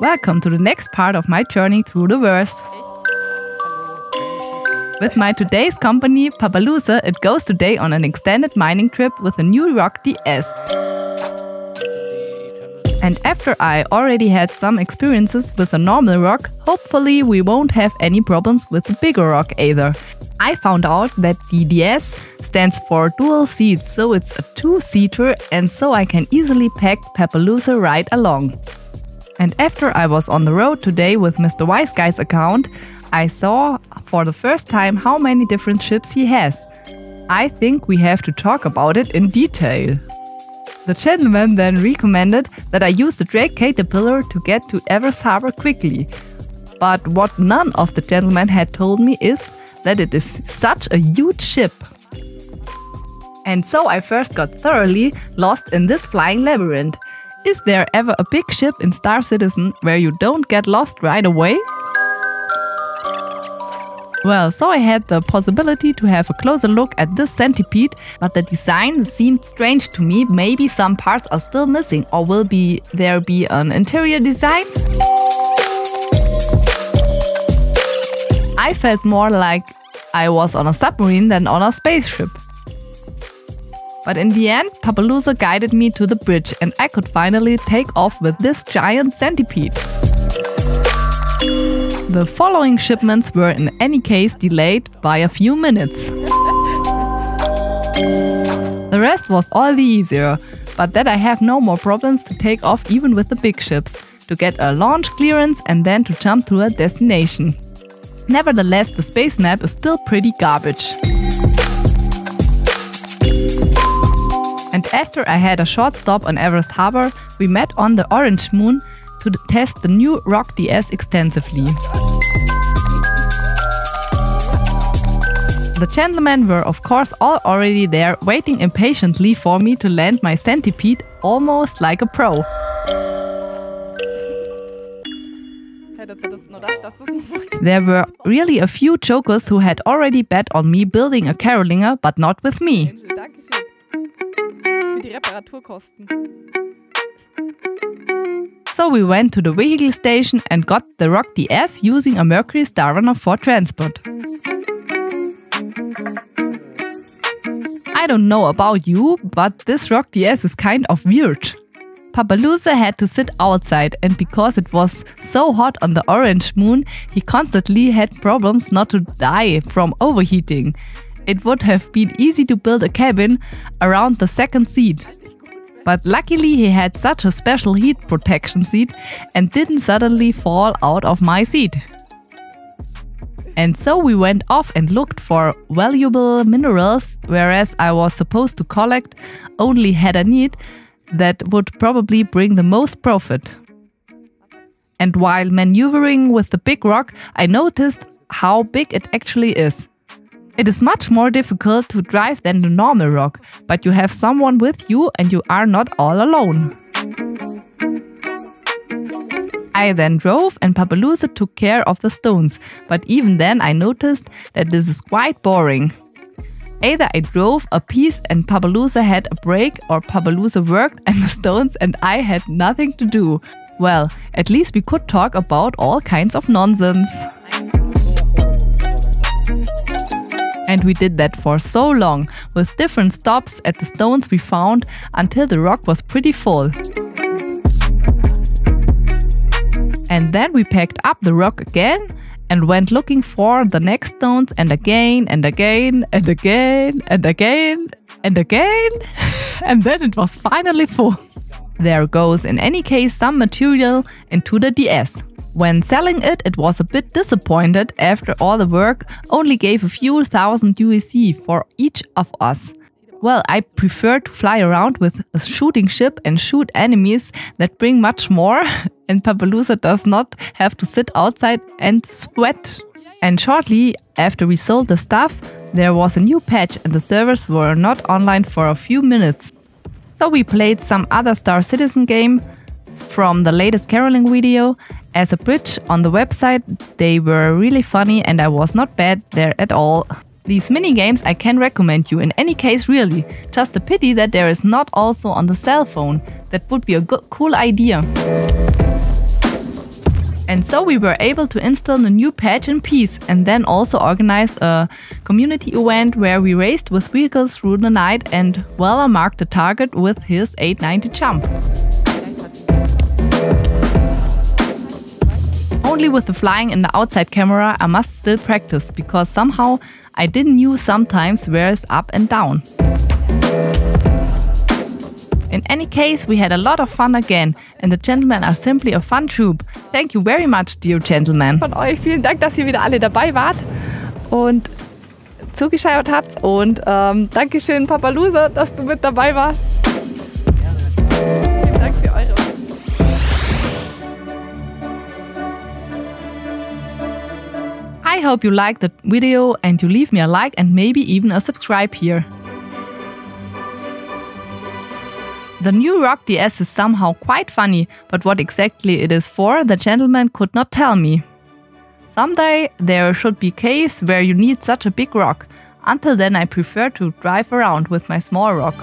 welcome to the next part of my journey through the verse. With my today's company, Papalooser, it goes today on an extended mining trip with a new ROC-DS. And after I already had some experiences with a normal rock, hopefully we won't have any problems with the bigger rock either. I found out that the DS stands for dual seats, so it's a two-seater, and so I can easily pack Papalooser right along. And after I was on the road today with Mr. Wise Guy's account, I saw for the first time how many different ships he has. I think we have to talk about it in detail. The gentleman then recommended that I use the Drake Caterpillar to get to Everest Harbor quickly. But what none of the gentlemen had told me is that it is such a huge ship. And so I first got thoroughly lost in this flying labyrinth. Is there ever a big ship in Star Citizen where you don't get lost right away? Well, so I had the possibility to have a closer look at this centipede, but the design seemed strange to me. Maybe some parts are still missing, or will there be an interior design? I felt more like I was on a submarine than on a spaceship. But in the end, Papalooser guided me to the bridge and I could finally take off with this giant centipede. The following shipments were in any case delayed by a few minutes. The rest was all the easier, but that I have no more problems to take off even with the big ships, to get a launch clearance and then to jump to a destination. Nevertheless, the space map is still pretty garbage. And after I had a short stop on Everest Harbor, we met on the Organgenmond to test the new ROC-DS extensively. The gentlemen were of course all already there, waiting impatiently for me to land my centipede, almost like a pro. There were really a few jokers who had already bet on me building a Karolina, but not with me. So we went to the vehicle station and got the ROC-DS using a Mercury Star Runner for transport. I don't know about you, but this ROC-DS is kind of weird. Papalooser had to sit outside, and because it was so hot on the Organgenmond, he constantly had problems not to die from overheating. It would have been easy to build a cabin around the second seat. But luckily he had such a special heat protection seat and didn't suddenly fall out of my seat. And so we went off and looked for valuable minerals, whereas I was supposed to collect only hadanite that would probably bring the most profit. And while maneuvering with the big rock, I noticed how big it actually is. It is much more difficult to drive than the normal rock, but you have someone with you and you are not all alone. I then drove and Papalooser took care of the stones, but even then I noticed that this is quite boring. Either I drove a piece and Papalooser had a break, or Papalooser worked and the stones and I had nothing to do. Well, at least we could talk about all kinds of nonsense. And we did that for so long, with different stops at the stones we found, until the rock was pretty full. And then we packed up the rock again and went looking for the next stones, and again and again and again and again and again. And then it was finally full. There goes in any case some material into the DS. When selling it, it was a bit disappointed after all the work only gave a few thousand USD for each of us. Well, I prefer to fly around with a shooting ship and shoot enemies that bring much more, and Papalooser does not have to sit outside and sweat. And shortly after we sold the stuff, there was a new patch and the servers were not online for a few minutes. So we played some other Star Citizen game from the latest Karolina video as a bridge on the website. They were really funny and I was not bad there at all. These mini-games I can recommend you in any case, really. Just a pity that there is not also on the cell phone. That would be a cool idea. And so we were able to install the new patch in peace and then also organize a community event where we raced with vehicles through the night and Weller marked the target with his 890 jump. Only with the flying in the outside camera I must still practice because somehow I didn't know sometimes where is up and down. In any case, we had a lot of fun again and the gentlemen are simply a fun troop. Thank you very much, dear gentlemen. Von euch vielen Dank, dass ihr wieder alle dabei wart und zugeschaut habt und Dankeschön Papalooser, dass du mit dabei warst. Vielen Dank für eure. I hope you liked the video and you leave me a like and maybe even a subscribe here. The new ROC-DS is somehow quite funny, but what exactly it is for, the gentleman could not tell me. Someday there should be caves where you need such a big rock. Until then I prefer to drive around with my small rock.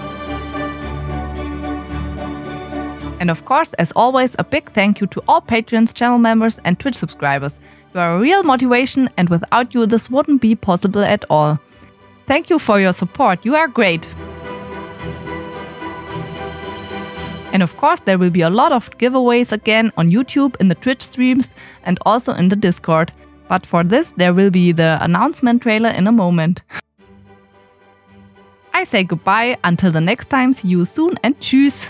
And of course, as always, a big thank you to all patrons, channel members and Twitch subscribers. You are a real motivation and without you this wouldn't be possible at all. Thank you for your support, you are great! And of course there will be a lot of giveaways again on YouTube, in the Twitch streams and also in the Discord. But for this there will be the announcement trailer in a moment. I say goodbye, until the next time, see you soon and tschüss!